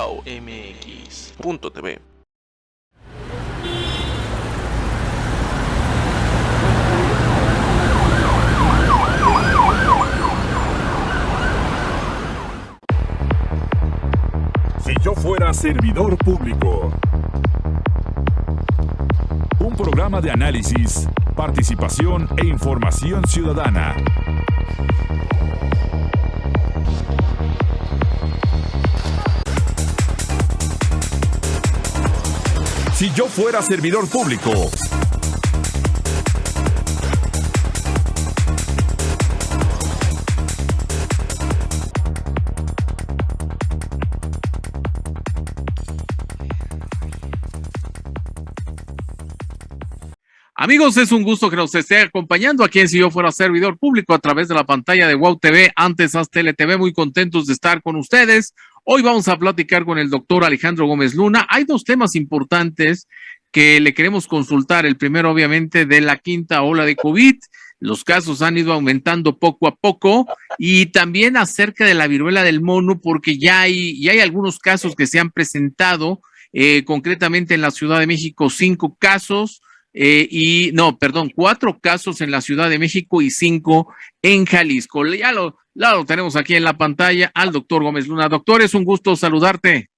wowmx.tv. Si yo fuera servidor público. Un programa de análisis, participación e información ciudadana. Si yo fuera servidor público. Amigos, es un gusto que nos esté acompañando aquí en Si Yo Fuera Servidor Público a través de la pantalla de WOW TV, antes Aztele TV, muy contentos de estar con ustedes. Hoy vamos a platicar con el doctor Alejandro Gómez Luna. Hay dos temas importantes que le queremos consultar. El primero, obviamente, de la quinta ola de COVID. Los casos han ido aumentando poco a poco y también acerca de la viruela del mono, porque ya hay algunos casos que se han presentado, concretamente en la Ciudad de México, 5 casos. 4 casos en la Ciudad de México y 5 en Jalisco. Ya lo tenemos aquí en la pantalla al doctor Gómez Luna. Doctor, es un gusto saludarte.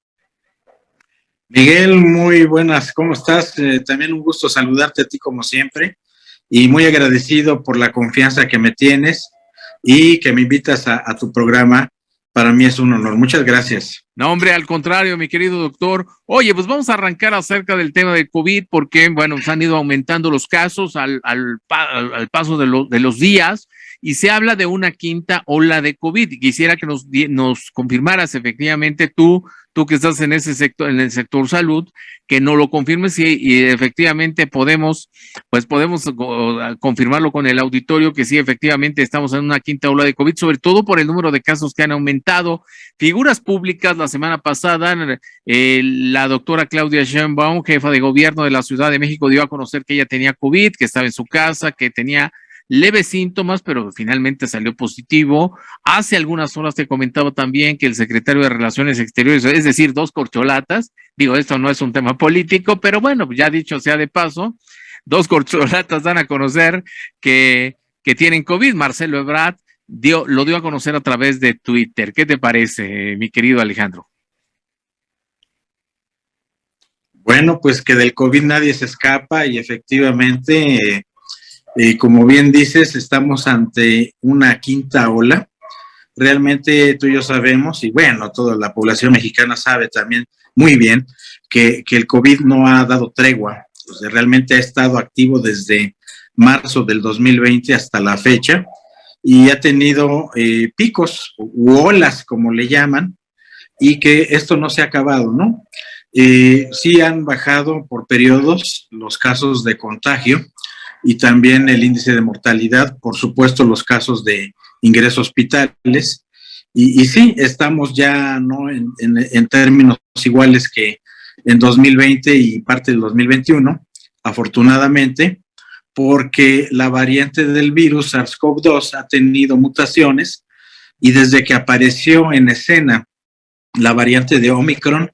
Miguel, muy buenas, ¿cómo estás? También un gusto saludarte a ti como siempre y muy agradecido por la confianza que me tienes y que me invitas a tu programa. Para mí es un honor. Muchas gracias. No, hombre, al contrario, mi querido doctor. Oye, pues vamos a arrancar acerca del tema del COVID porque, bueno, se han ido aumentando los casos al paso de los días y se habla de una quinta ola de COVID. Quisiera que nos confirmaras efectivamente tú que estás en ese sector, en el sector salud, que nos lo confirmes y efectivamente podemos confirmarlo con el auditorio que sí, efectivamente estamos en una quinta ola de COVID, sobre todo por el número de casos que han aumentado. Figuras públicas, la semana pasada, la doctora Claudia Sheinbaum, jefa de gobierno de la Ciudad de México, dio a conocer que ella tenía COVID, que estaba en su casa, que tenía leves síntomas, pero finalmente salió positivo. Hace algunas horas te comentaba también que el secretario de Relaciones Exteriores, es decir, 2 corcholatas, digo, esto no es un tema político, pero bueno, ya dicho sea de paso, 2 corcholatas dan a conocer que tienen COVID. Marcelo Ebrard lo dio a conocer a través de Twitter. ¿Qué te parece, mi querido Alejandro? Bueno, pues que del COVID nadie se escapa y efectivamente, como bien dices, estamos ante una quinta ola. Realmente tú y yo sabemos, y bueno, toda la población mexicana sabe también muy bien que el COVID no ha dado tregua. O sea, realmente ha estado activo desde marzo del 2020 hasta la fecha y ha tenido picos u olas, como le llaman, y que esto no se ha acabado, ¿no? Sí han bajado por periodos los casos de contagio y también el índice de mortalidad, por supuesto los casos de ingresos a hospitales, y sí, estamos ya no en términos iguales que en 2020 y parte del 2021, afortunadamente, porque la variante del virus SARS-CoV-2 ha tenido mutaciones y desde que apareció en escena la variante de Omicron,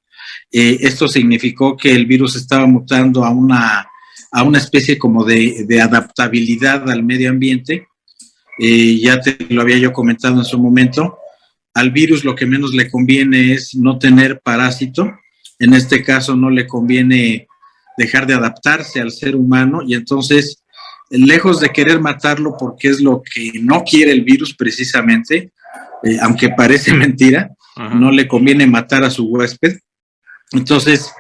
esto significó que el virus estaba mutando a una especie como de adaptabilidad al medio ambiente. Ya te lo había yo comentado en su momento. Al virus lo que menos le conviene es no tener parásito. En este caso no le conviene dejar de adaptarse al ser humano y entonces, lejos de querer matarlo porque es lo que no quiere el virus precisamente, aunque parece mentira, no le conviene matar a su huésped. Entonces,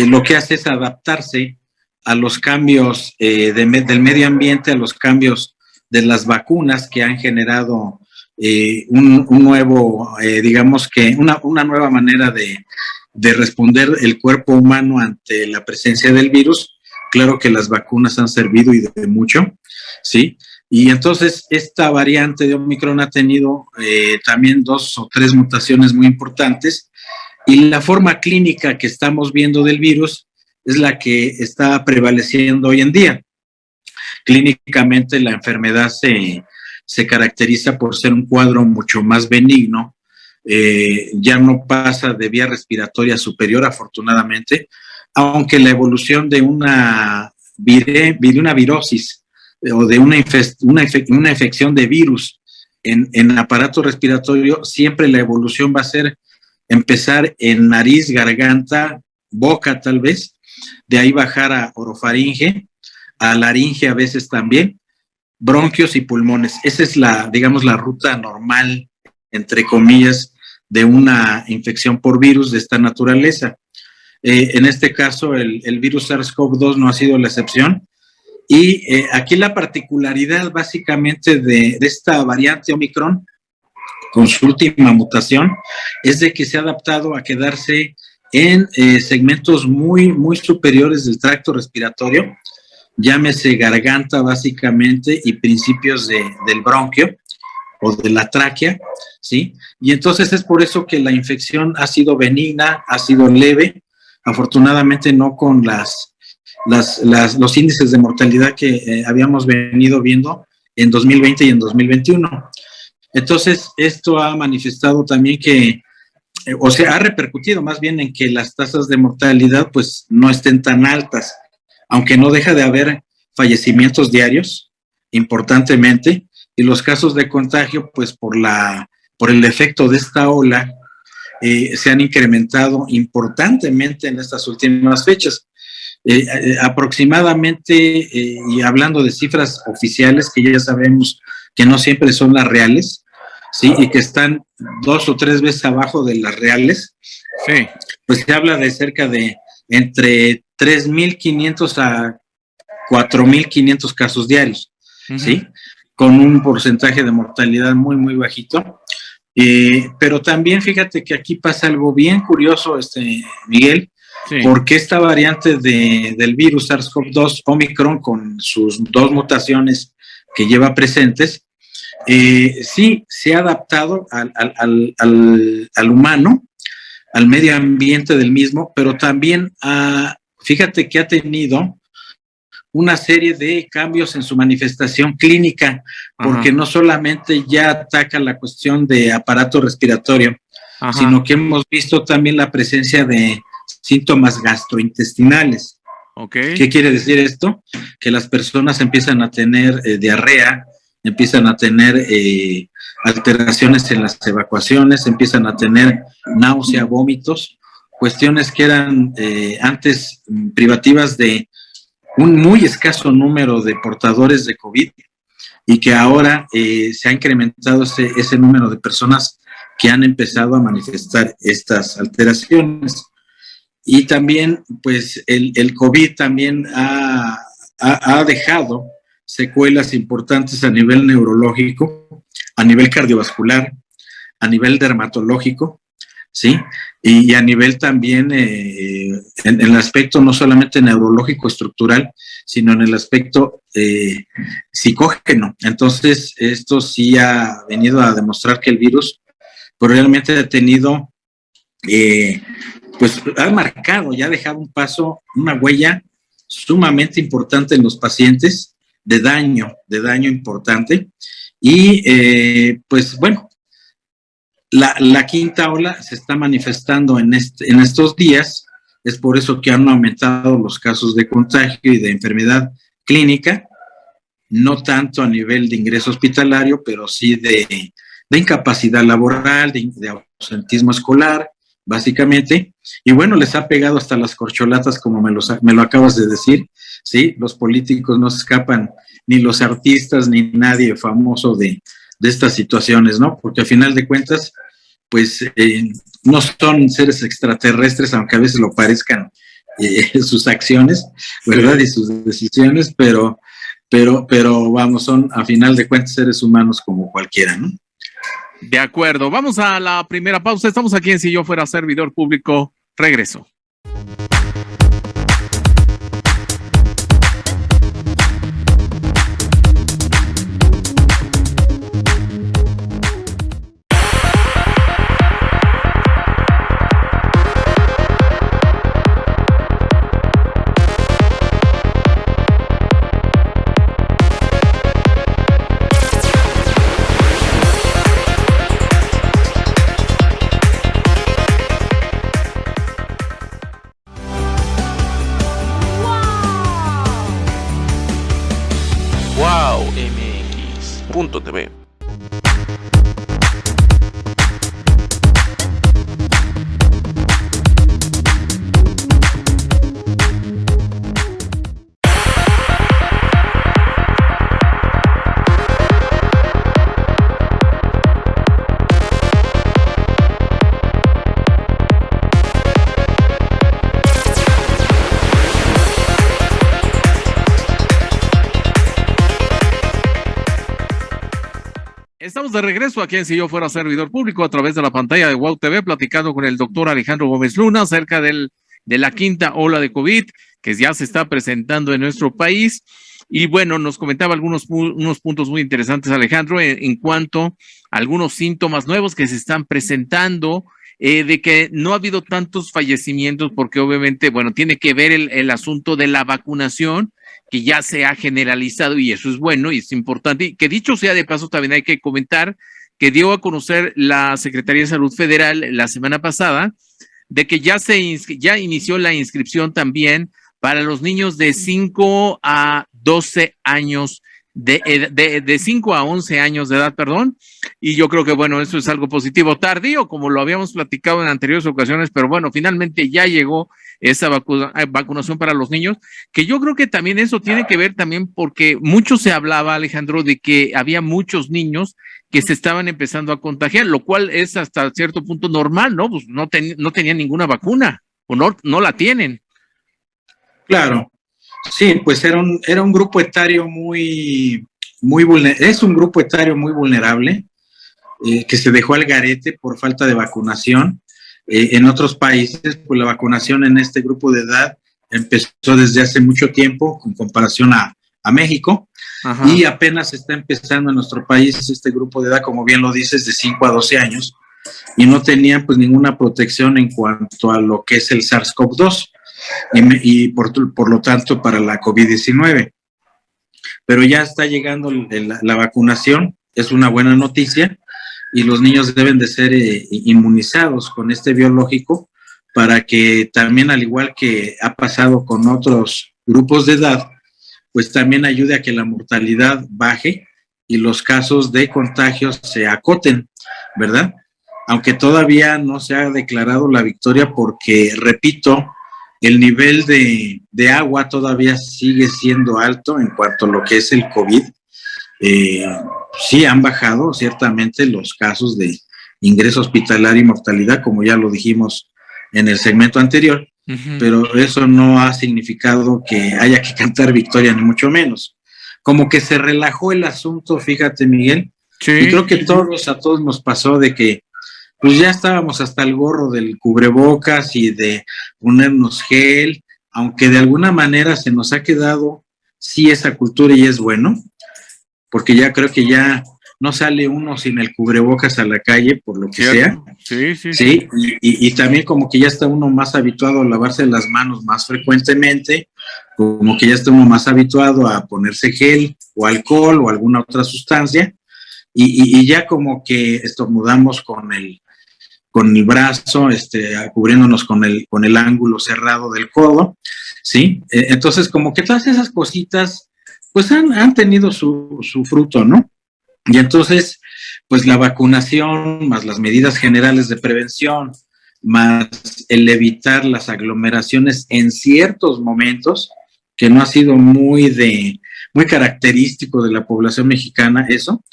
lo que hace es adaptarse a los cambios del medio ambiente, a los cambios de las vacunas que han generado un nuevo, digamos que una nueva manera de responder el cuerpo humano ante la presencia del virus. Claro que las vacunas han servido y de mucho, ¿sí? Y entonces esta variante de Omicron ha tenido también 2 o 3 mutaciones muy importantes y la forma clínica que estamos viendo del virus es la que está prevaleciendo hoy en día. Clínicamente la enfermedad se caracteriza por ser un cuadro mucho más benigno ya no pasa de vía respiratoria superior, afortunadamente, aunque la evolución de una virosis o de una infección de virus en aparato respiratorio, siempre la evolución va a ser empezar en nariz, garganta, boca tal vez, de ahí bajar a orofaringe, a laringe a veces también, bronquios y pulmones. Esa es digamos, la ruta normal, entre comillas, de una infección por virus de esta naturaleza. En este caso, el virus SARS-CoV-2 no ha sido la excepción. Y aquí la particularidad básicamente de esta variante Omicron, con su última mutación, es de que se ha adaptado a quedarse en segmentos muy, muy superiores del tracto respiratorio, llámese garganta básicamente y principios del bronquio o de la tráquea, ¿sí? Y entonces es por eso que la infección ha sido benigna, ha sido leve, afortunadamente no con los índices de mortalidad que habíamos venido viendo en 2020 y en 2021. Entonces, esto ha manifestado también que, ha repercutido más bien en que las tasas de mortalidad pues no estén tan altas, aunque no deja de haber fallecimientos diarios, importantemente, y los casos de contagio, pues por el efecto de esta ola, se han incrementado importantemente en estas últimas fechas. Aproximadamente, y hablando de cifras oficiales, que ya sabemos que no siempre son las reales, ¿sí? Y que están 2 o 3 veces abajo de las reales, sí, pues se habla de cerca de entre 3.500 a 4.500 casos diarios, ¿sí? Con un porcentaje de mortalidad muy, muy bajito. Pero también fíjate que aquí pasa algo bien curioso, Miguel, sí, porque esta variante del virus SARS-CoV-2 Omicron, con sus 2 mutaciones que lleva presentes, sí se ha adaptado al humano, al medio ambiente del mismo, pero también fíjate que ha tenido una serie de cambios en su manifestación clínica, porque no solamente ya ataca la cuestión de aparato respiratorio, sino que hemos visto también la presencia de síntomas gastrointestinales. Okay. ¿Qué quiere decir esto? Que las personas empiezan a tener diarrea, empiezan a tener alteraciones en las evacuaciones, empiezan a tener náusea, vómitos, cuestiones que eran antes privativas de un muy escaso número de portadores de COVID, y que ahora se ha incrementado ese número de personas que han empezado a manifestar estas alteraciones. Y también, pues, el COVID también ha dejado secuelas importantes a nivel neurológico, a nivel cardiovascular, a nivel dermatológico, ¿sí? Y a nivel también, en el aspecto no solamente neurológico estructural, sino en el aspecto psicógeno. Entonces, esto sí ha venido a demostrar que el virus pues, realmente ha tenido, pues ha marcado, ya ha dejado un paso, una huella sumamente importante en los pacientes, de daño importante. Y pues bueno, la quinta ola se está manifestando en estos días. Es por eso que han aumentado los casos de contagio y de enfermedad clínica, no tanto a nivel de ingreso hospitalario, pero sí de incapacidad laboral, de ausentismo escolar, básicamente. Y bueno, les ha pegado hasta las corcholatas, como me lo acabas de decir, ¿sí? Los políticos no se escapan, ni los artistas, ni nadie famoso de estas situaciones, ¿no? Porque al final de cuentas, pues no son seres extraterrestres, aunque a veces lo parezcan sus acciones, ¿verdad? Y sus decisiones, pero vamos, son a final de cuentas seres humanos como cualquiera, ¿no? De acuerdo, vamos a la primera pausa. Estamos aquí en Si Yo Fuera Servidor Público. Regreso. wowmx.tv. Estamos de regreso aquí en Si Yo Fuera Servidor Público a través de la pantalla de WOW TV, platicando con el doctor Alejandro Gómez Luna acerca de la quinta ola de COVID que ya se está presentando en nuestro país. Y bueno, nos comentaba unos puntos muy interesantes, Alejandro, en cuanto a algunos síntomas nuevos que se están presentando, de que no ha habido tantos fallecimientos, porque obviamente, bueno, tiene que ver el asunto de la vacunación, que ya se ha generalizado, y eso es bueno y es importante. Y que dicho sea de paso, también hay que comentar que dio a conocer la Secretaría de Salud Federal la semana pasada de que ya inició la inscripción también para los niños de 5 a 12 años, de 5 a 11 años de edad, perdón, y yo creo que, bueno, eso es algo positivo, tardío, como lo habíamos platicado en anteriores ocasiones, pero bueno, finalmente ya llegó esa vacunación para los niños, que yo creo que también eso tiene que ver también porque mucho se hablaba, Alejandro, de que había muchos niños que se estaban empezando a contagiar, lo cual es hasta cierto punto normal, ¿no? Pues no tenían ninguna vacuna, o no la tienen. Claro, sí, pues era un grupo etario es un grupo etario muy vulnerable, que se dejó al garete por falta de vacunación. En otros países, pues la vacunación en este grupo de edad empezó desde hace mucho tiempo, con comparación a México. Ajá. Y apenas está empezando en nuestro país este grupo de edad, como bien lo dices, de 5 a 12 años, y no tenían pues ninguna protección en cuanto a lo que es el SARS-CoV-2 y por lo tanto para la COVID-19. Pero ya está llegando la vacunación, es una buena noticia, y los niños deben de ser inmunizados con este biológico para que también, al igual que ha pasado con otros grupos de edad, pues también ayude a que la mortalidad baje y los casos de contagios se acoten, ¿verdad? Aunque todavía no se ha declarado la victoria porque, repito, el nivel de agua todavía sigue siendo alto en cuanto a lo que es el COVID. Sí han bajado ciertamente los casos de ingreso hospitalario y mortalidad, como ya lo dijimos en el segmento anterior, pero eso no ha significado que haya que cantar victoria, ni mucho menos. Como que se relajó el asunto, fíjate, Miguel, sí, y creo que a todos nos pasó de que pues ya estábamos hasta el gorro del cubrebocas y de ponernos gel, aunque de alguna manera se nos ha quedado sí esa cultura, y es bueno, porque ya creo que ya no sale uno sin el cubrebocas a la calle, por lo que sea. Sí. Y también como que ya está uno más habituado a lavarse las manos más frecuentemente, como que ya está uno más habituado a ponerse gel o alcohol o alguna otra sustancia, y ya como que estornudamos con el brazo, cubriéndonos con el ángulo cerrado del codo, ¿sí? Entonces como que todas esas cositas pues han tenido su fruto, ¿no? Y entonces, pues la vacunación, más las medidas generales de prevención, más el evitar las aglomeraciones en ciertos momentos, que no ha sido muy característico de la población mexicana, eso.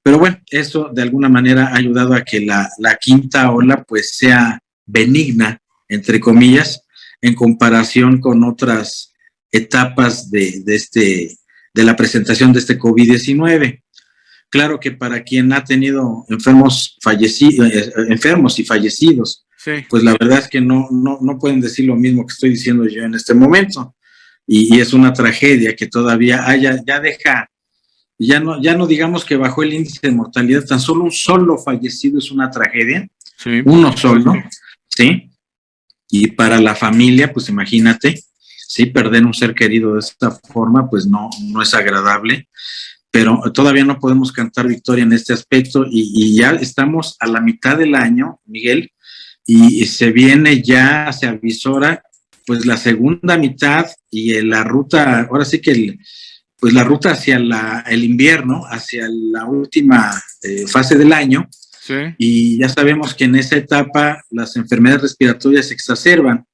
Pero bueno, eso de alguna manera ha ayudado a que la quinta ola pues sea benigna, entre comillas, en comparación con otras etapas de la presentación de este COVID-19. Claro que para quien ha tenido enfermos y fallecidos, sí, pues la verdad es que no pueden decir lo mismo que estoy diciendo yo en este momento, y es una tragedia que todavía ya no digamos que bajó el índice de mortalidad, tan solo un solo fallecido es una tragedia, sí, uno solo, ¿sí? Y para la familia, pues imagínate, sí, perder un ser querido de esta forma, pues no es agradable, pero todavía no podemos cantar victoria en este aspecto, y ya estamos a la mitad del año, Miguel, y se avisora pues la segunda mitad y la ruta, ahora sí que pues la ruta hacia el invierno, hacia la última fase del año, Sí. y ya sabemos que en esa etapa las enfermedades respiratorias se exacerban,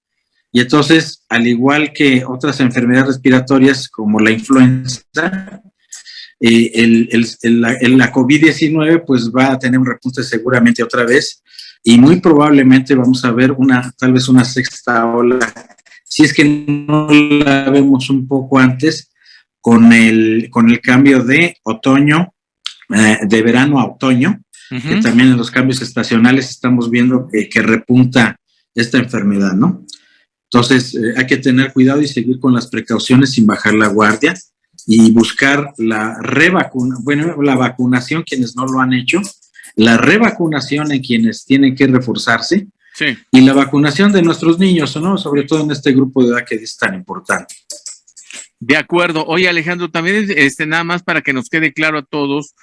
y entonces, al igual que otras enfermedades respiratorias como la influenza, la COVID-19 pues va a tener un repunte seguramente otra vez, y muy probablemente vamos a ver tal vez una sexta ola, si es que no la vemos un poco antes, con el cambio de otoño, de verano a otoño, que también en los cambios estacionales estamos viendo que repunta esta enfermedad, ¿no? Entonces, hay que tener cuidado y seguir con las precauciones sin bajar la guardia y buscar la vacunación, quienes no lo han hecho, la revacunación en quienes tienen que reforzarse, Sí. y la vacunación de nuestros niños, ¿no? Sobre todo en este grupo de edad que es tan importante. De acuerdo. Oye, Alejandro, también nada más para que nos quede claro a todos,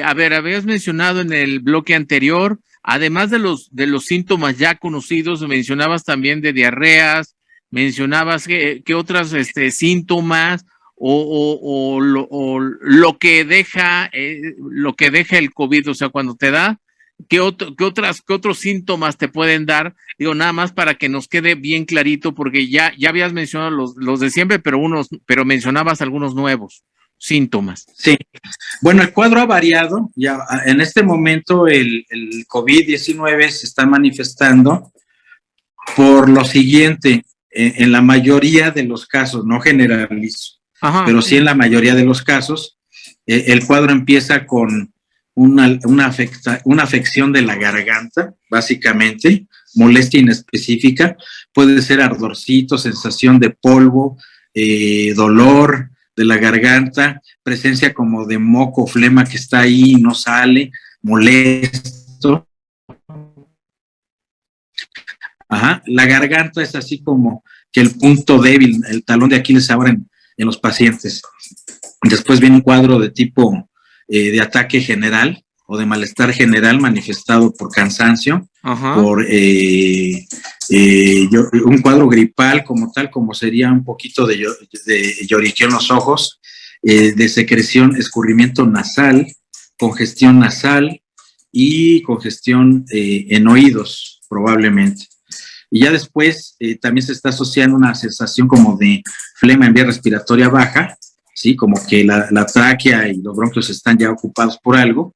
habías mencionado en el bloque anterior, además de los síntomas ya conocidos, mencionabas también de diarreas, mencionabas que otras síntomas o lo que deja el COVID, o sea, cuando te da, ¿qué otros síntomas te pueden dar? Digo, nada más para que nos quede bien clarito, porque ya habías mencionado los de siempre, pero mencionabas algunos nuevos síntomas. Sí, bueno, el cuadro ha variado. Ya en este momento el COVID-19 se está manifestando por lo siguiente, en la mayoría de los casos, no generalizo, Ajá. pero sí en la mayoría de los casos, el cuadro empieza con una afección de la garganta, básicamente, molestia inespecífica, puede ser ardorcito, sensación de polvo, dolor de la garganta, presencia como de moco, flema que está ahí y no sale, molesto. Ajá, la garganta es así como que el punto débil, el talón de Aquiles ahora en los pacientes. Después viene un cuadro de tipo de ataque general o de malestar general manifestado por cansancio, Ajá. por un cuadro gripal como tal, como sería un poquito de lloriqueo en los ojos, de secreción, escurrimiento nasal, congestión nasal y congestión en oídos, probablemente. Y ya después también se está asociando una sensación como de flema en vía respiratoria baja, ¿sí? Como que la tráquea y los bronquios están ya ocupados por algo.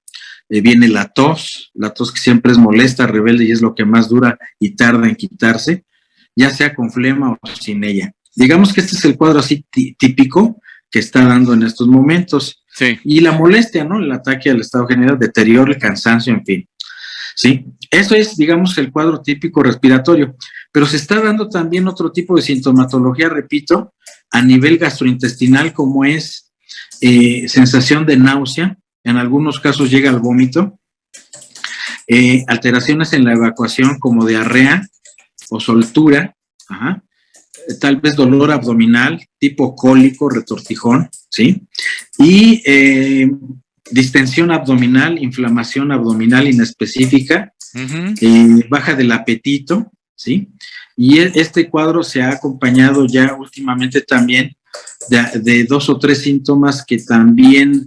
Viene la tos que siempre es molesta, rebelde y es lo que más dura y tarda en quitarse, ya sea con flema o sin ella. Digamos que este es el cuadro así típico que está dando en estos momentos. Sí. Y la molestia, ¿no? El ataque al estado general, deterioro, el cansancio, en fin. ¿Sí? Eso es, digamos, el cuadro típico respiratorio, pero se está dando también otro tipo de sintomatología, repito, a nivel gastrointestinal, como es sensación de náusea, en algunos casos llega al vómito, alteraciones en la evacuación como diarrea o soltura, ajá, tal vez dolor abdominal, tipo cólico, retortijón, ¿sí? Y distensión abdominal, inflamación abdominal inespecífica, baja del apetito, ¿sí? Y este cuadro se ha acompañado ya últimamente también de 2 o 3 síntomas que también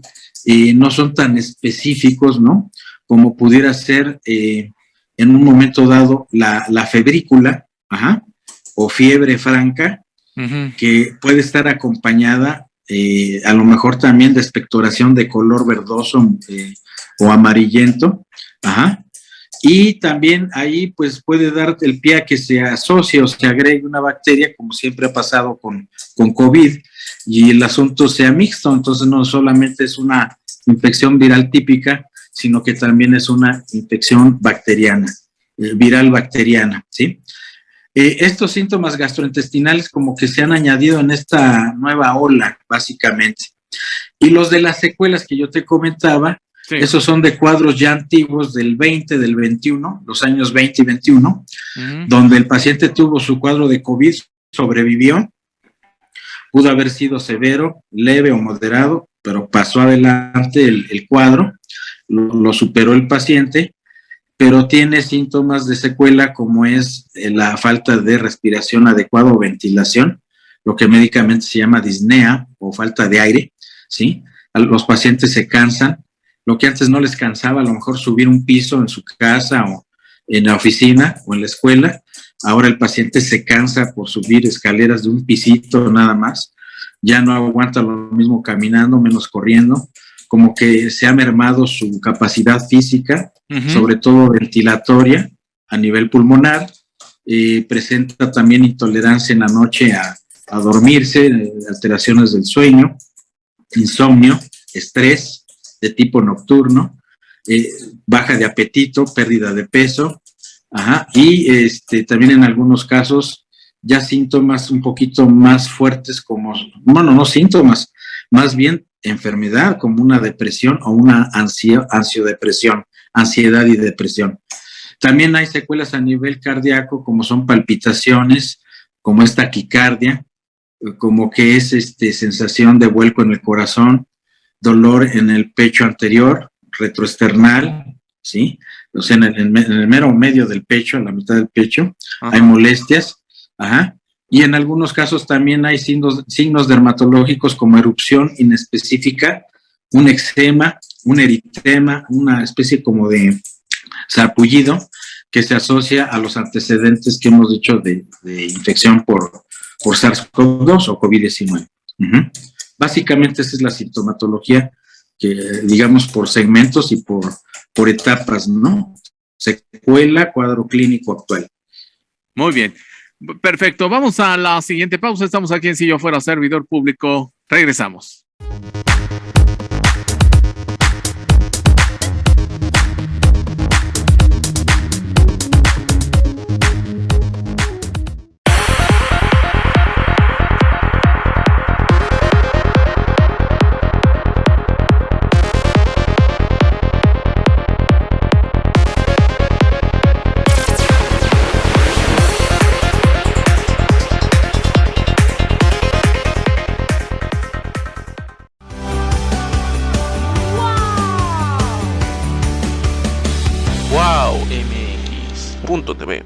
no son tan específicos, ¿no? Como pudiera ser en un momento dado la febrícula, ajá, o fiebre franca, que puede estar acompañada a lo mejor también de expectoración de color verdoso o amarillento, ajá. Y también ahí pues puede dar el pie a que se asocie o se agregue una bacteria, como siempre ha pasado con COVID, y el asunto sea mixto. Entonces no solamente es una infección viral típica, sino que también es una infección bacteriana, viral bacteriana, ¿sí? Estos síntomas gastrointestinales como que se han añadido en esta nueva ola, básicamente. Y los de las secuelas que yo te comentaba, sí, esos son de cuadros ya antiguos del 20, del 21, los años 20 y 21, donde el paciente tuvo su cuadro de COVID, sobrevivió, pudo haber sido severo, leve o moderado, pero pasó adelante el cuadro, lo superó el paciente, pero tiene síntomas de secuela como es la falta de respiración adecuada o ventilación, lo que médicamente se llama disnea o falta de aire, ¿sí? Los pacientes se cansan, lo que antes no les cansaba, a lo mejor subir un piso en su casa o en la oficina o en la escuela, ahora el paciente se cansa por subir escaleras de un pisito nada más, ya no aguanta lo mismo caminando, menos corriendo, como que se ha mermado su capacidad física, sobre todo ventilatoria, a nivel pulmonar, presenta también intolerancia en la noche a dormirse, alteraciones del sueño, insomnio, estrés de tipo nocturno, baja de apetito, pérdida de peso, y también en algunos casos ya síntomas un poquito más fuertes como, bueno, no síntomas, más bien enfermedad como una depresión o una ansiedad y depresión. También hay secuelas a nivel cardíaco como son palpitaciones, como es taquicardia, como que es sensación de vuelco en el corazón, dolor en el pecho anterior, retroesternal, ¿sí? O sea, en el mero medio del pecho, en la mitad del pecho, hay molestias, y en algunos casos también hay signos dermatológicos como erupción inespecífica, un eczema, un eritema, una especie como de sarpullido que se asocia a los antecedentes que hemos dicho de infección por SARS-CoV-2 o COVID-19. Básicamente esa es la sintomatología que, digamos, por segmentos y por etapas, ¿no? Secuela, cuadro clínico actual. Muy bien. Perfecto. Vamos a la siguiente pausa. Estamos aquí en Si Yo Fuera Servidor Público. Regresamos. MX.tv.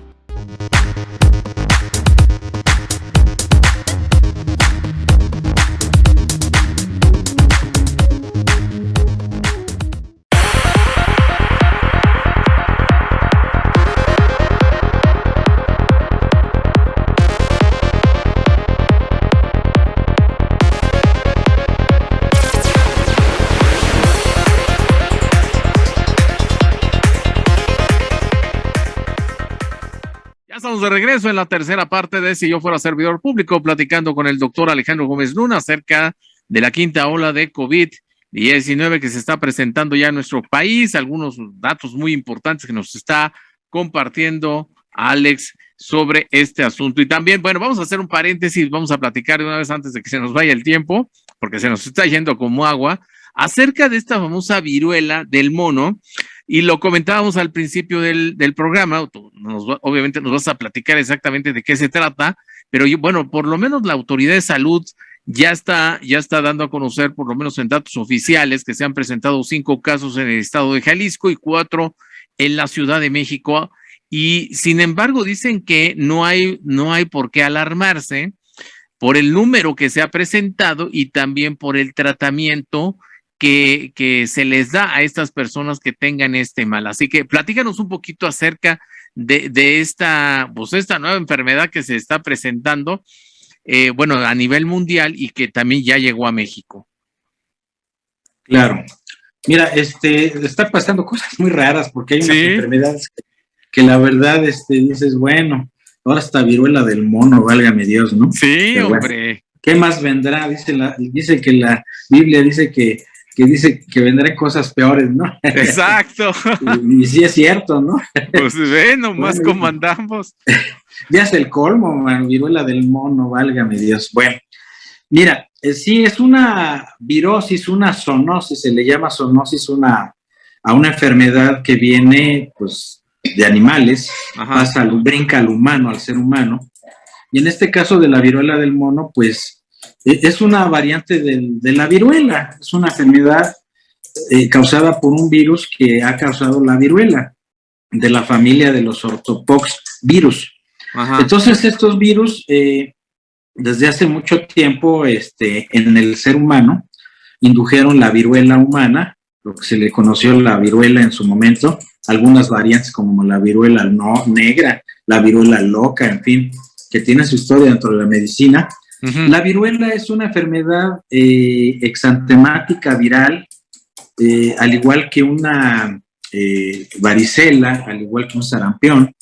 Estamos de regreso en la tercera parte de Si Yo Fuera Servidor Público, platicando con el doctor Alejandro Gómez Luna acerca de la quinta ola de COVID-19 que se está presentando ya en nuestro país, algunos datos muy importantes que nos está compartiendo Alex sobre este asunto. Y también, bueno, vamos a hacer un paréntesis, vamos a platicar de una vez antes de que se nos vaya el tiempo, porque se nos está yendo como agua, acerca de esta famosa viruela del mono. Y lo comentábamos al principio del programa, obviamente nos vas a platicar exactamente de qué se trata, pero bueno, por lo menos la Autoridad de Salud ya está dando a conocer, por lo menos en datos oficiales, que se han presentado 5 casos en el estado de Jalisco y 4 en la Ciudad de México, y sin embargo dicen que no hay por qué alarmarse por el número que se ha presentado y también por el tratamiento que se les da a estas personas que tengan este mal. Así que platícanos un poquito acerca de esta nueva enfermedad que se está presentando, bueno, a nivel mundial y que también ya llegó a México. Claro. Mira, está pasando cosas muy raras porque hay unas enfermedades que la verdad dices, bueno, ahora está viruela del mono, válgame Dios, ¿no? Sí, pero hombre. Bueno, ¿qué más vendrá? Dice que la Biblia dice que vendrán cosas peores, ¿no? Exacto. Y sí es cierto, ¿no? Pues nomás bueno, como andamos. Ya es el colmo, man, viruela del mono, válgame Dios. Bueno, mira, sí es una virosis, una zoonosis, se le llama zoonosis a una enfermedad que viene, pues, de animales, brinca al humano, al ser humano. Y en este caso de la viruela del mono, pues, es una variante de la viruela, es una enfermedad causada por un virus que ha causado la viruela, de la familia de los ortopox virus. Entonces estos virus, desde hace mucho tiempo en el ser humano, indujeron la viruela humana, lo que se le conoció la viruela en su momento, algunas variantes como la viruela negra, la viruela loca, en fin, que tiene su historia dentro de la medicina. Uh-huh. La viruela es una enfermedad exantemática viral, al igual que una varicela, al igual que un sarampión,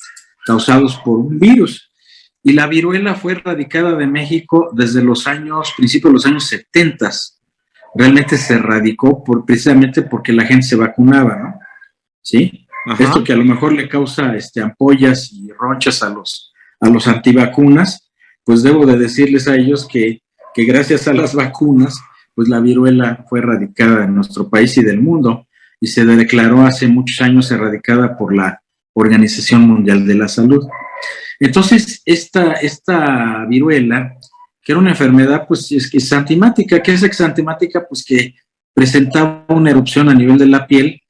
causados por un virus. Y la viruela fue erradicada de México desde principios de los años 70. Realmente se erradicó precisamente porque la gente se vacunaba, ¿no? ¿Sí? Ajá. Esto que a lo mejor le causa ampollas y ronchas a los antivacunas, pues debo de decirles a ellos que gracias a las vacunas, pues la viruela fue erradicada en nuestro país y del mundo, y se declaró hace muchos años erradicada por la Organización Mundial de la Salud. Entonces, esta viruela, que era una enfermedad, pues, es exantemática. ¿Qué es exantemática? Pues que presentaba una erupción a nivel de la piel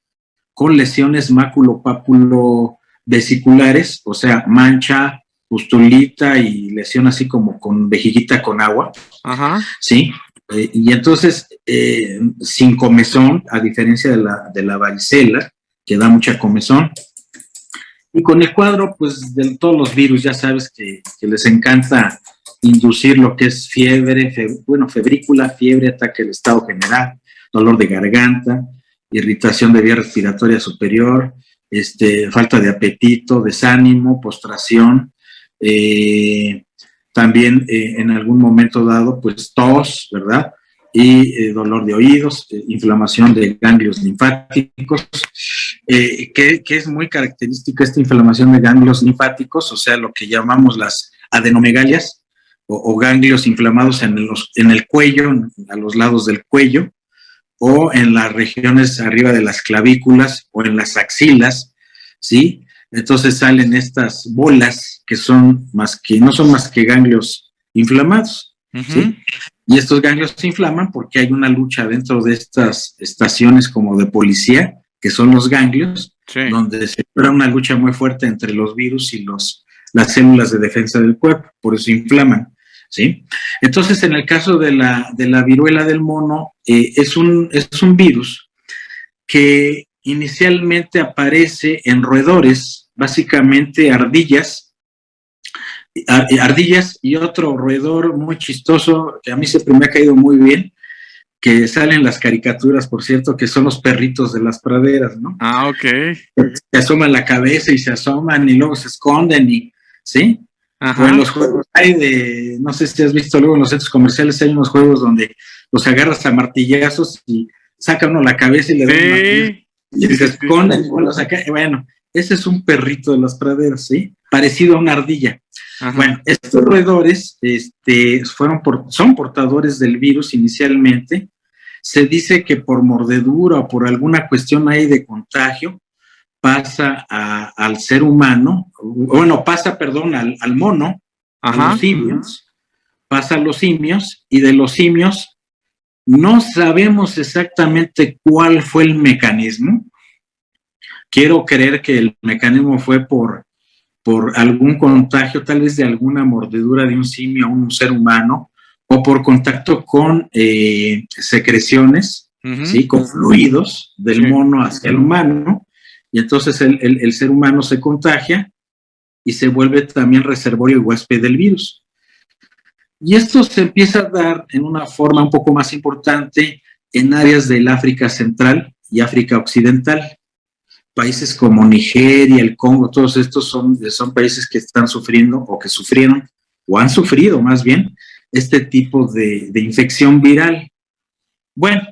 con lesiones máculo-pápulo-vesiculares, o sea, mancha, pustulita y lesión así como con vejiguita con agua. Ajá. ¿Sí? Y entonces, sin comezón, a diferencia de la varicela, que da mucha comezón. Y con el cuadro, pues, de todos los virus, ya sabes que les encanta inducir lo que es febrícula, fiebre, ataque del estado general, dolor de garganta, irritación de vía respiratoria superior, falta de apetito, desánimo, postración, también en algún momento dado, pues, tos, ¿verdad? Y dolor de oídos, inflamación de ganglios linfáticos, que es muy característica esta inflamación de ganglios linfáticos, o sea, lo que llamamos las adenomegalias, o ganglios inflamados en el cuello, a los lados del cuello, o en las regiones arriba de las clavículas, o en las axilas, ¿sí? Entonces salen estas bolas que no son más que ganglios inflamados, uh-huh. ¿Sí? Y estos ganglios se inflaman porque hay una lucha dentro de estas estaciones como de policía, que son los ganglios, sí. Donde se da una lucha muy fuerte entre los virus y las células de defensa del cuerpo, por eso inflaman, ¿sí? Entonces, en el caso de la viruela del mono, es un virus que inicialmente aparece en roedores, básicamente ardillas y otro roedor muy chistoso que a mí siempre me ha caído muy bien, que salen las caricaturas, por cierto, que son los perritos de las praderas, ¿no? Ah, ok. Se asoman la cabeza y se asoman y luego se esconden, ¿sí? Ajá. O en los juegos no sé si has visto luego en los centros comerciales, hay unos juegos donde los agarras a martillazos y saca uno la cabeza y le da un martillo y se esconden, bueno, ese es un perrito de las praderas, ¿sí? Parecido a una ardilla. Ajá. Bueno, estos roedores son portadores del virus inicialmente. Se dice que por mordedura o por alguna cuestión ahí de contagio pasa al ser humano, al mono, ajá, a los simios, pasa a los simios, y de los simios no sabemos exactamente cuál fue el mecanismo. Quiero creer que el mecanismo fue por algún contagio, tal vez de alguna mordedura de un simio a un ser humano, o por contacto con secreciones, uh-huh, ¿sí? Con fluidos del mono hacia el humano, y entonces el ser humano se contagia y se vuelve también reservorio y huésped del virus. Y esto se empieza a dar en una forma un poco más importante en áreas del África Central y África Occidental. Países como Nigeria, el Congo, todos estos son países que están sufriendo o que sufrieron o han sufrido más bien este tipo de infección viral. Bueno,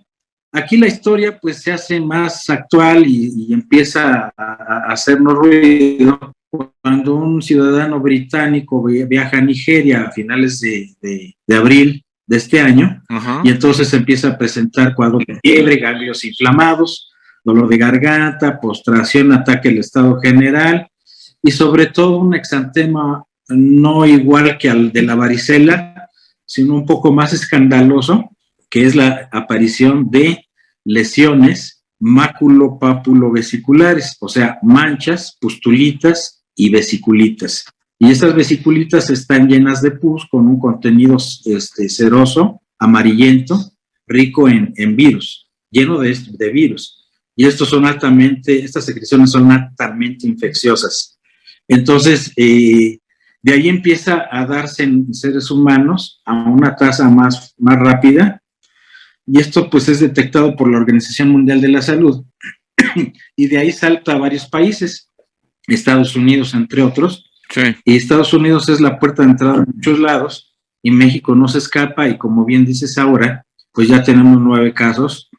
aquí la historia pues se hace más actual y empieza a hacernos ruido cuando un ciudadano británico viaja a Nigeria a finales de abril de este año, uh-huh, y entonces empieza a presentar cuadros de fiebre, ganglios inflamados, dolor de garganta, postración, ataque del estado general y sobre todo un exantema no igual que al de la varicela, sino un poco más escandaloso, que es la aparición de lesiones máculo-pápulo-vesiculares, o sea, manchas, pustulitas y vesiculitas. Y estas vesiculitas están llenas de pus con un contenido ceroso, amarillento, rico en virus, lleno de virus. Y estas secreciones son altamente infecciosas. Entonces, de ahí empieza a darse en seres humanos a una tasa más rápida, y esto pues es detectado por la Organización Mundial de la Salud, y de ahí salta a varios países, Estados Unidos entre otros, Sí. y Estados Unidos es la puerta de entrada a muchos lados, y México no se escapa, y como bien dices ahora, pues ya tenemos 9 casos,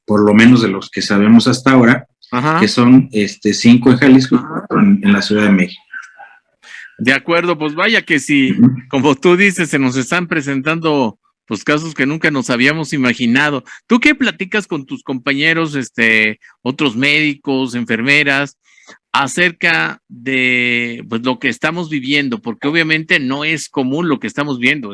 por lo menos de los que sabemos hasta ahora, Ajá. que son 5 en Jalisco y 4 en la Ciudad de México. De acuerdo, pues vaya que sí, como tú dices, se nos están presentando pues casos que nunca nos habíamos imaginado. ¿Tú qué platicas con tus compañeros, otros médicos, enfermeras, acerca de pues lo que estamos viviendo? Porque obviamente no es común lo que estamos viendo.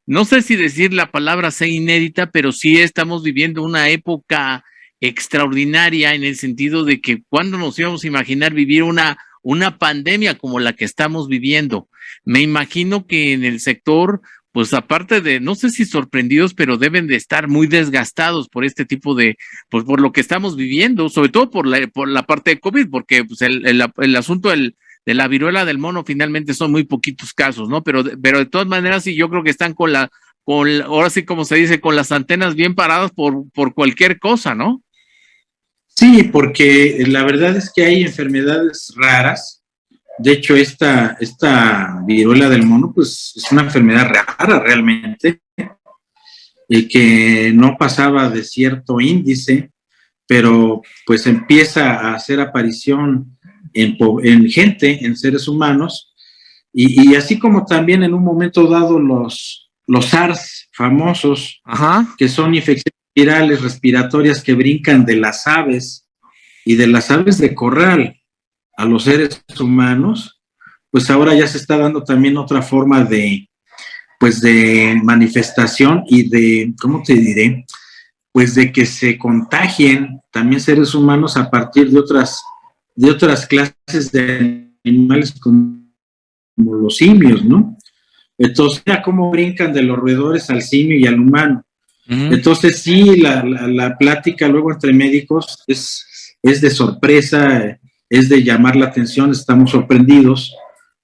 No sé si decir la palabra sea inédita, pero sí estamos viviendo una época extraordinaria en el sentido de que cuando nos íbamos a imaginar vivir una pandemia como la que estamos viviendo. Me imagino que en el sector, pues aparte de, no sé si sorprendidos, pero deben de estar muy desgastados por este tipo de, pues por lo que estamos viviendo, sobre todo por la parte de COVID, porque pues el asunto de la viruela del mono finalmente son muy poquitos casos, ¿no? Pero de todas maneras sí, yo creo que están ahora sí como se dice, con las antenas bien paradas por cualquier cosa, ¿no? Sí, porque la verdad es que hay enfermedades raras. De hecho, esta viruela del mono, pues es una enfermedad rara realmente, que no pasaba de cierto índice, pero pues empieza a hacer aparición en gente, en seres humanos, y así como también en un momento dado los SARS famosos, Ajá. que son infecciones virales respiratorias que brincan de las aves y de las aves de corral a los seres humanos, pues ahora ya se está dando también otra forma de manifestación y de, ¿cómo te diré? Pues de que se contagien también seres humanos a partir de otras clases de animales como los simios, ¿no? Entonces, mira cómo brincan de los roedores al simio y al humano. Uh-huh. Entonces, sí, la plática luego entre médicos es de sorpresa, es de llamar la atención, estamos sorprendidos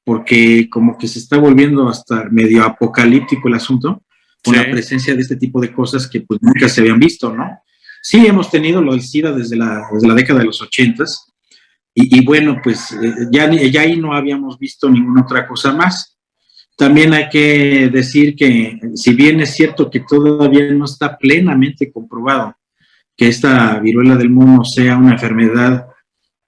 porque como que se está volviendo hasta medio apocalíptico el asunto con la presencia de este tipo de cosas que pues nunca se habían visto, ¿no? Sí, hemos tenido lo del SIDA desde la década de los 80s y bueno, pues ya ahí no habíamos visto ninguna otra cosa más. También hay que decir que si bien es cierto que todavía no está plenamente comprobado que esta viruela del mono sea una enfermedad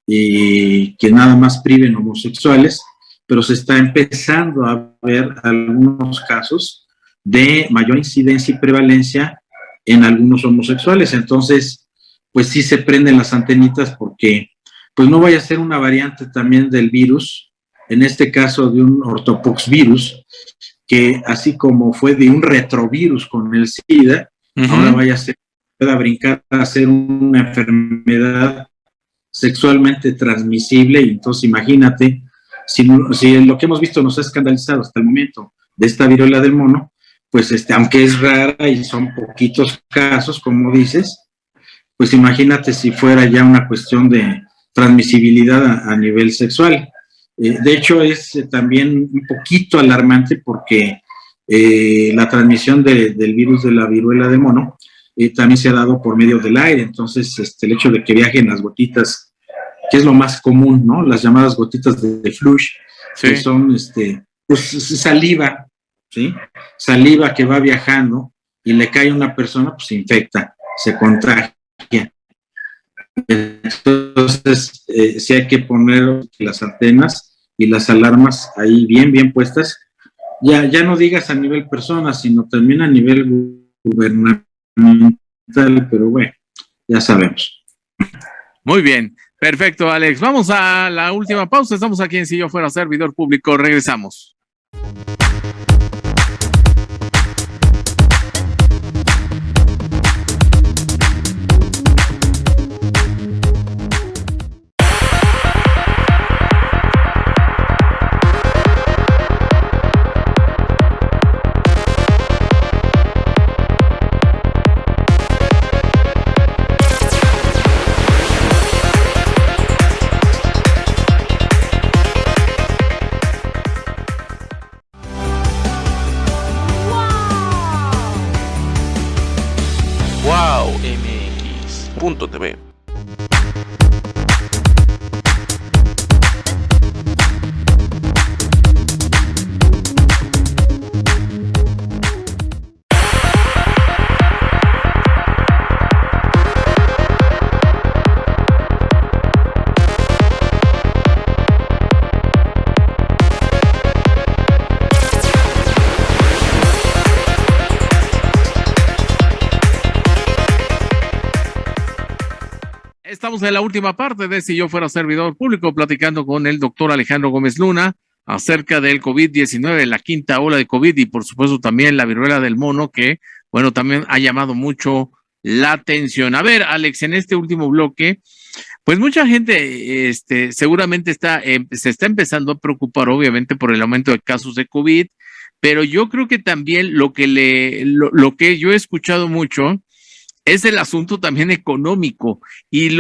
y que nada más priven homosexuales, pero se está empezando a ver algunos casos de mayor incidencia y prevalencia en algunos homosexuales. Entonces, pues sí se prenden las antenitas porque pues no vaya a ser una variante también del virus, en este caso de un ortopoxvirus, que así como fue de un retrovirus con el SIDA, uh-huh, ahora pueda brincar a ser una enfermedad sexualmente transmisible. Y entonces imagínate, si lo que hemos visto nos ha escandalizado hasta el momento de esta viruela del mono, pues aunque es rara y son poquitos casos, como dices, pues imagínate si fuera ya una cuestión de transmisibilidad a nivel sexual. De hecho, es también un poquito alarmante porque la transmisión del virus de la viruela del mono también se ha dado por medio del aire. Entonces, el hecho de que viajen las gotitas, que es lo más común, ¿no? Las llamadas gotitas de flush, sí, que son pues saliva, ¿sí? Saliva que va viajando y le cae a una persona, pues se infecta, se contagia. Entonces, sí hay que poner las antenas y las alarmas ahí bien puestas. Ya no digas a nivel persona, sino también a nivel gubernamental, pero bueno, ya sabemos. Muy bien, perfecto, Alex. Vamos a la última pausa. Estamos aquí en Si Yo Fuera Servidor Público. Regresamos. mx.tv. Estamos en la última parte de Si yo fuera servidor público, platicando con el doctor Alejandro Gómez Luna acerca del COVID-19, la quinta ola de COVID y por supuesto también la viruela del mono que, bueno, también ha llamado mucho la atención. A ver, Alex, en este último bloque, pues mucha gente seguramente se está empezando a preocupar obviamente por el aumento de casos de COVID, pero yo creo que también lo que yo he escuchado mucho es el asunto también económico y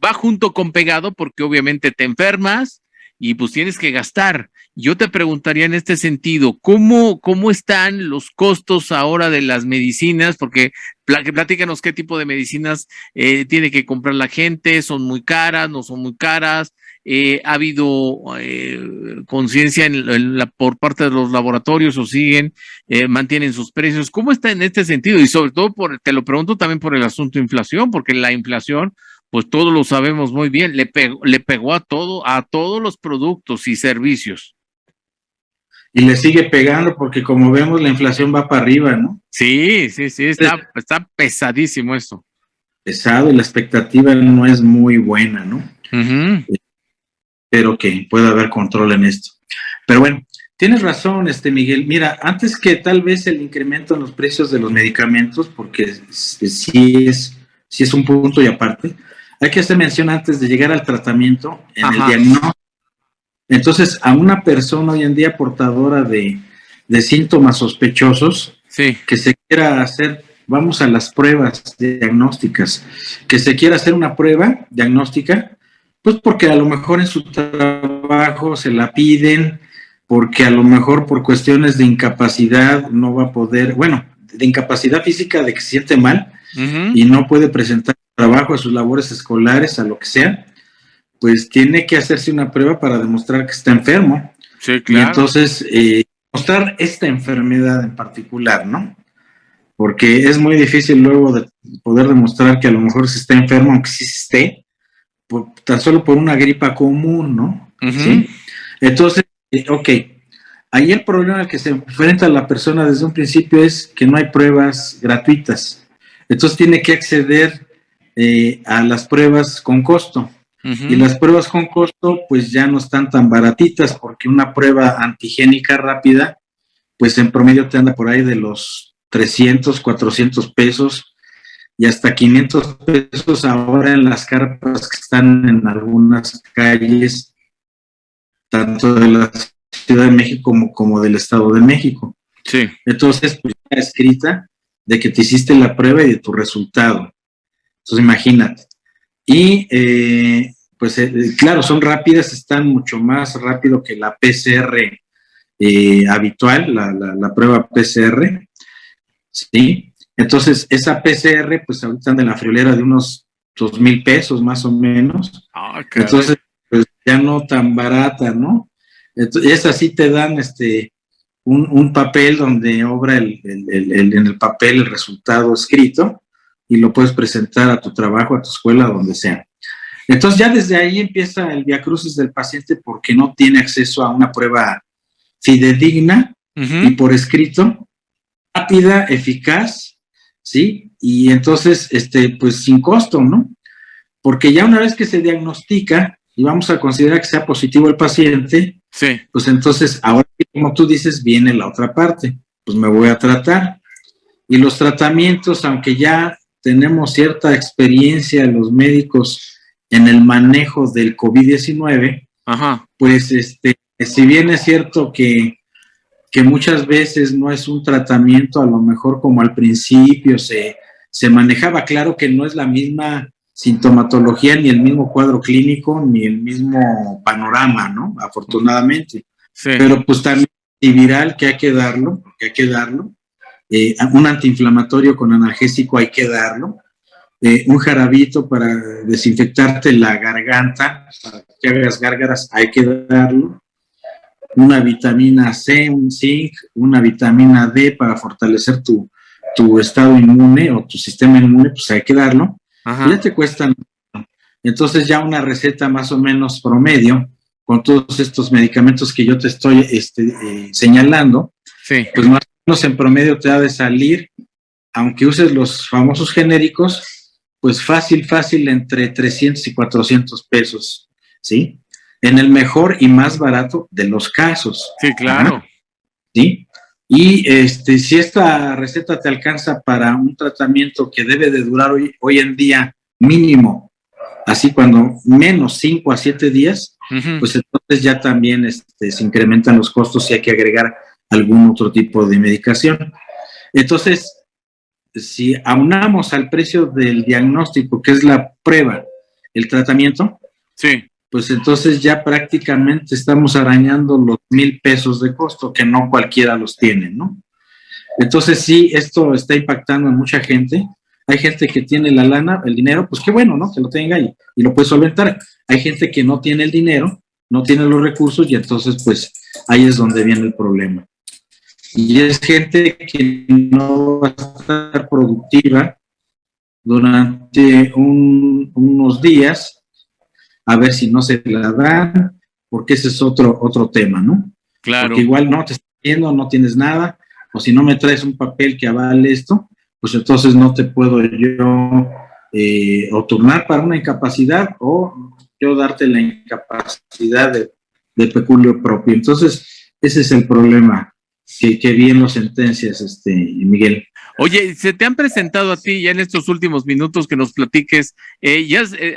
va junto con pegado porque obviamente te enfermas y pues tienes que gastar. Yo te preguntaría en este sentido, ¿cómo están los costos ahora de las medicinas? Porque platícanos qué tipo de medicinas tiene que comprar la gente, ¿son muy caras, no son muy caras? ¿Ha habido conciencia por parte de los laboratorios o mantienen sus precios? ¿Cómo está en este sentido? Y sobre todo, te lo pregunto también por el asunto de inflación, porque la inflación, pues todos lo sabemos muy bien, le pegó a todos los productos y servicios. Y le sigue pegando porque como vemos la inflación va para arriba, ¿no? Sí, está pesadísimo esto. Pesado y la expectativa no es muy buena, ¿no? Uh-huh. Espero que pueda haber control en esto. Pero bueno, tienes razón, Miguel. Mira, antes que tal vez el incremento en los precios de los medicamentos, porque sí es un punto y aparte, hay que hacer mención antes de llegar al tratamiento, en el diagnóstico. Entonces, a una persona hoy en día portadora de síntomas sospechosos, sí, que se quiera hacer, vamos a las pruebas diagnósticas, que se quiera hacer una prueba diagnóstica, pues porque a lo mejor en su trabajo se la piden, porque a lo mejor por cuestiones de incapacidad no va a poder, bueno, de incapacidad física de que se siente mal uh-huh, y no puede presentar trabajo a sus labores escolares, a lo que sea, pues tiene que hacerse una prueba para demostrar que está enfermo. Sí, claro. Y entonces, mostrar esta enfermedad en particular, ¿no? Porque es muy difícil luego de poder demostrar que a lo mejor se está enfermo, aunque sí esté, tan solo por una gripa común, ¿no? Uh-huh. ¿Sí? Entonces, ahí el problema al que se enfrenta la persona desde un principio es que no hay pruebas gratuitas. Entonces tiene que acceder a las pruebas con costo. Uh-huh. Y las pruebas con costo pues ya no están tan baratitas porque una prueba antigénica rápida pues en promedio te anda por ahí de los 300, 400 pesos y hasta 500 pesos ahora en las carpas que están en algunas calles tanto de la Ciudad de México como del Estado de México. Sí. Entonces pues ya escrita de que te hiciste la prueba y de tu resultado. Entonces imagínate. Y claro, son rápidas, están mucho más rápido que la PCR habitual, la prueba PCR, ¿sí? Entonces, esa PCR, pues ahorita anda en la friolera de unos 2,000 pesos más o menos. Entonces, pues ya no tan barata, ¿no? Entonces, esa sí te dan un papel donde obra en el papel el resultado escrito y lo puedes presentar a tu trabajo, a tu escuela, donde sea. Entonces ya desde ahí empieza el viacrucis del paciente porque no tiene acceso a una prueba fidedigna uh-huh. y por escrito, rápida, eficaz, ¿sí? Y entonces, pues sin costo, ¿no? Porque ya una vez que se diagnostica y vamos a considerar que sea positivo el paciente, sí. Pues entonces, ahora como tú dices, viene la otra parte, pues me voy a tratar. Y los tratamientos, aunque ya tenemos cierta experiencia los médicos en el manejo del COVID-19, ajá. Pues si bien es cierto que muchas veces no es un tratamiento a lo mejor como al principio se manejaba, claro que no es la misma sintomatología, ni el mismo cuadro clínico, ni el mismo panorama, ¿no? Afortunadamente. Sí. Pero pues también antiviral que hay que darlo, un antiinflamatorio con analgésico hay que darlo, un jarabito para desinfectarte la garganta, para que hagas gárgaras hay que darlo, una vitamina C, un zinc, una vitamina D para fortalecer tu estado inmune o tu sistema inmune, pues hay que darlo. Ajá. Ya te cuestan. Entonces ya una receta más o menos promedio con todos estos medicamentos que yo te estoy señalando, sí, pues más o menos en promedio te ha de salir, aunque uses los famosos genéricos, pues fácil entre 300 y 400 pesos, ¿sí? En el mejor y más barato de los casos. Sí, claro. Ajá. ¿Sí? Y si esta receta te alcanza para un tratamiento que debe de durar hoy en día mínimo, así cuando menos 5 a 7 días, pues entonces ya también se incrementan los costos y hay que agregar algún otro tipo de medicación. Entonces, si aunamos al precio del diagnóstico, que es la prueba, el tratamiento, sí, pues entonces ya prácticamente estamos arañando los 1,000 pesos de costo, que no cualquiera los tiene, ¿no? Entonces sí, esto está impactando a mucha gente. Hay gente que tiene la lana, el dinero, pues qué bueno, ¿no? Que lo tenga y lo puede solventar. Hay gente que no tiene el dinero, no tiene los recursos y entonces pues ahí es donde viene el problema. Y es gente que no va a estar productiva durante unos días, a ver si no se la dan, porque ese es otro tema, ¿no? Claro. Porque igual no te estás viendo, no tienes nada, o si no me traes un papel que avale esto, pues entonces no te puedo yo o turnar para una incapacidad o yo darte la incapacidad de peculio propio. Entonces, ese es el problema que bien lo sentencias, Miguel. Oye, ¿se te han presentado a ti ya en estos últimos minutos que nos platiques,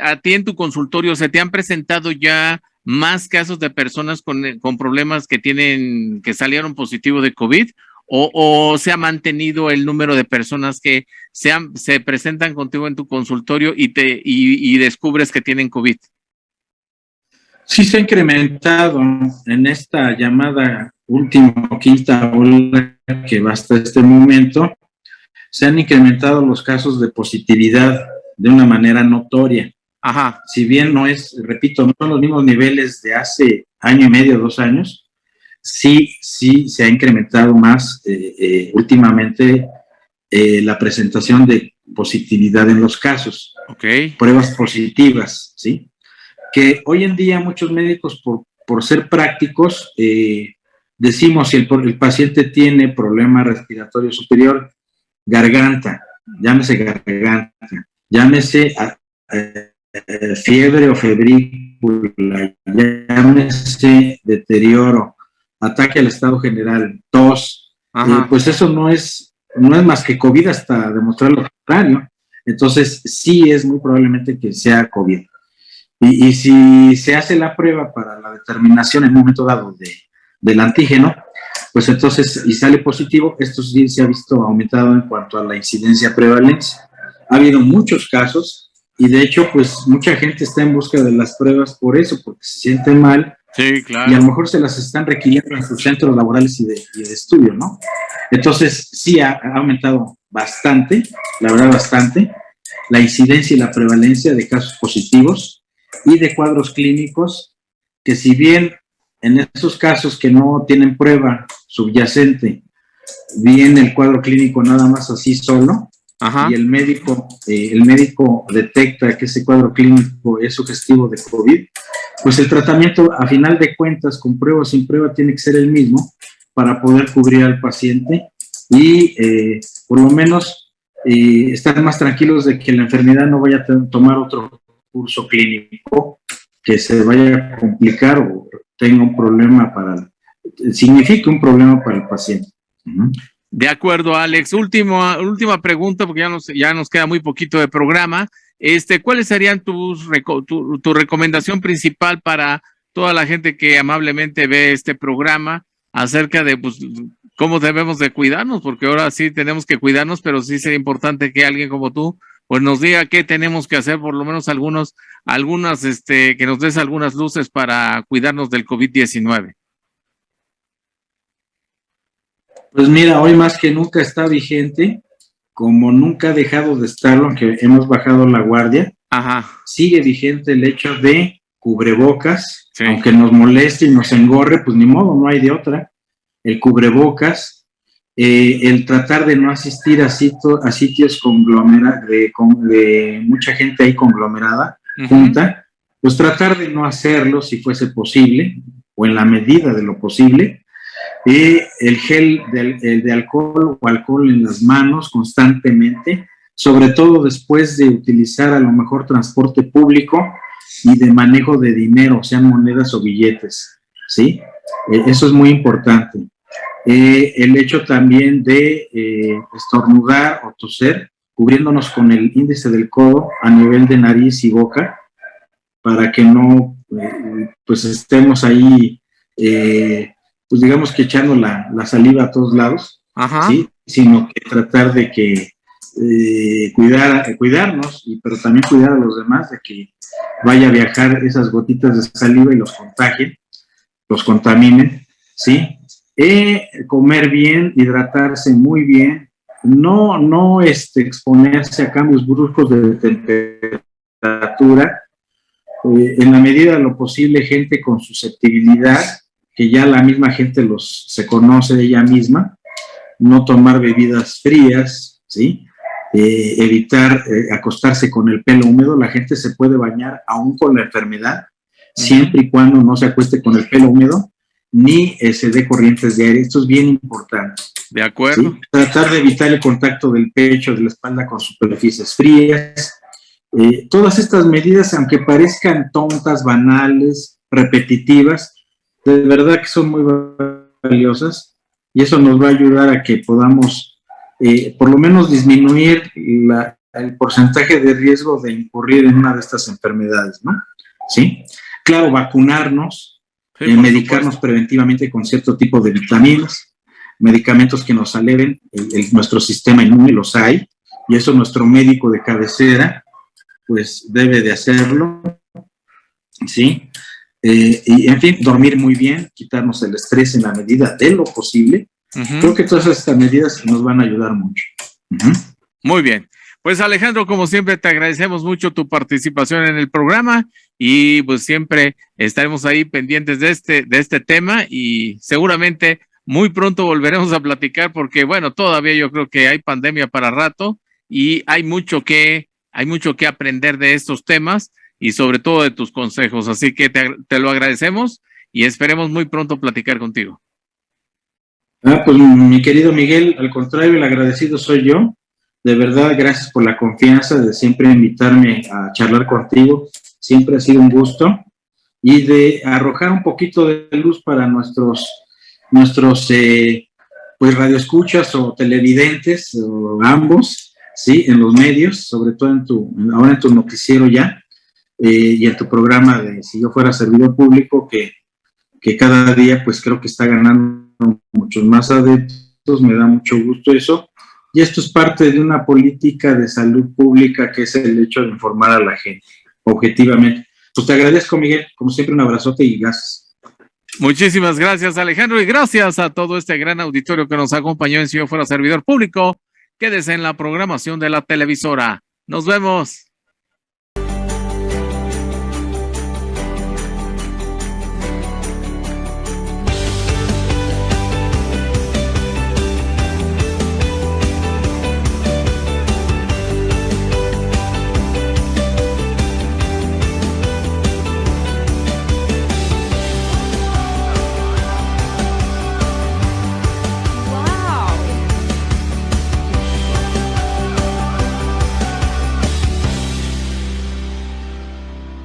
a ti en tu consultorio, se te han presentado ya más casos de personas con problemas que salieron positivo de COVID? ¿O se ha mantenido el número de personas que se presentan contigo en tu consultorio y descubres que tienen COVID? Sí, se ha incrementado en esta llamada última quinta ola que va hasta este momento. Se han incrementado los casos de positividad de una manera notoria. Ajá. Si bien no repito, no son los mismos niveles de hace año y medio, 2 años, sí se ha incrementado más últimamente la presentación de positividad en los casos. Okay. Pruebas positivas, ¿sí? Que hoy en día muchos médicos, por ser prácticos, decimos si el paciente tiene problema respiratorio superior, garganta, llámese fiebre o febrícula, llámese deterioro, ataque al estado general, tos, pues eso no es más que COVID hasta demostrar lo contrario. Entonces sí es muy probablemente que sea COVID. Y si se hace la prueba para la determinación en un momento dado del antígeno, pues entonces, y sale positivo, esto sí se ha visto aumentado en cuanto a la incidencia prevalencia. Ha habido muchos casos y de hecho, pues mucha gente está en busca de las pruebas por eso, porque se siente mal. Sí, claro. Y a lo mejor se las están requiriendo en sus centros laborales y de estudio, ¿no? Entonces, sí ha aumentado bastante, la verdad bastante, la incidencia y la prevalencia de casos positivos y de cuadros clínicos que si bien en esos casos que no tienen prueba subyacente, viene el cuadro clínico nada más así solo, ajá, y el médico detecta que ese cuadro clínico es sugestivo de COVID, pues el tratamiento a final de cuentas, con prueba o sin prueba, tiene que ser el mismo para poder cubrir al paciente y por lo menos estar más tranquilos de que la enfermedad no vaya a tomar otro curso clínico que se vaya a complicar o tenga un problema significa un problema para el paciente. De acuerdo, Alex. Última pregunta, porque ya nos queda muy poquito de programa. ¿Cuáles serían tu recomendación principal para toda la gente que amablemente ve este programa acerca de cómo debemos de cuidarnos? Porque ahora sí tenemos que cuidarnos, pero sí sería importante que alguien como tú pues nos diga qué tenemos que hacer, por lo menos algunas, que nos des algunas luces para cuidarnos del COVID-19. Pues mira, hoy más que nunca está vigente, como nunca ha dejado de estarlo, aunque hemos bajado la guardia. Ajá. Sigue vigente el hecho de cubrebocas, Sí. aunque nos moleste y nos engorre, pues ni modo, no hay de otra. El cubrebocas, el tratar de no asistir a sitios de mucha gente ahí conglomerada, junta, pues tratar de no hacerlo si fuese posible, o en la medida de lo posible. El gel de alcohol o alcohol en las manos constantemente, sobre todo después de utilizar a lo mejor transporte público y de manejo de dinero, sean monedas o billetes, ¿sí? Eso es muy importante. El hecho también de estornudar o toser, cubriéndonos con el índice del codo a nivel de nariz y boca, para que no pues estemos ahí, pues digamos que echando la saliva a todos lados, ¿sí? Sino que tratar de que cuidarnos, pero también cuidar a los demás de que vaya a viajar esas gotitas de saliva y los contagien, los contaminen, ¿sí? Comer bien, hidratarse muy bien, no exponerse a cambios bruscos de temperatura, en la medida de lo posible gente con susceptibilidad, que ya la misma gente se conoce de ella misma, no tomar bebidas frías, ¿sí? Evitar acostarse con el pelo húmedo. La gente se puede bañar aún con la enfermedad, siempre y cuando no se acueste con el pelo húmedo, ni se dé corrientes de aire. Esto es bien importante. De acuerdo. ¿Sí? Tratar de evitar el contacto del pecho, de la espalda con superficies frías. Todas estas medidas, aunque parezcan tontas, banales, repetitivas, de verdad que son muy valiosas, y eso nos va a ayudar a que podamos por lo menos disminuir el porcentaje de riesgo de incurrir en una de estas enfermedades, ¿no? ¿Sí? Claro, vacunarnos, medicarnos preventivamente con cierto tipo de vitaminas, medicamentos que nos aleven nuestro sistema inmune, los hay, y eso nuestro médico de cabecera pues debe de hacerlo, ¿sí? Y en fin, dormir muy bien, quitarnos el estrés en la medida de lo posible. Creo que todas estas medidas nos van a ayudar mucho. Muy bien. Pues Alejandro, como siempre, te agradecemos mucho tu participación en el programa y pues siempre estaremos ahí pendientes de este tema y seguramente muy pronto volveremos a platicar porque, bueno, todavía yo creo que hay pandemia para rato y hay mucho que aprender de estos temas y sobre todo de tus consejos. Así que te lo agradecemos y esperemos muy pronto platicar contigo. Pues mi querido Miguel, al contrario, el agradecido soy yo. De verdad, gracias por la confianza de siempre invitarme a charlar contigo. Siempre ha sido un gusto. Y de arrojar un poquito de luz para nuestros pues radioescuchas o televidentes, o ambos, ¿sí? En los medios, sobre todo ahora en tu noticiero ya, y en tu programa de Si yo fuera servidor público, que cada día pues creo que está ganando muchos más adeptos. Me da mucho gusto eso. Y esto es parte de una política de salud pública que es el hecho de informar a la gente, objetivamente. Pues te agradezco, Miguel, como siempre, un abrazote y gracias. Muchísimas gracias, Alejandro, y gracias a todo este gran auditorio que nos acompañó en Si yo fuera servidor público. Quédese en la programación de la televisora. Nos vemos.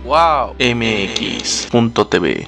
Wow. MX.tv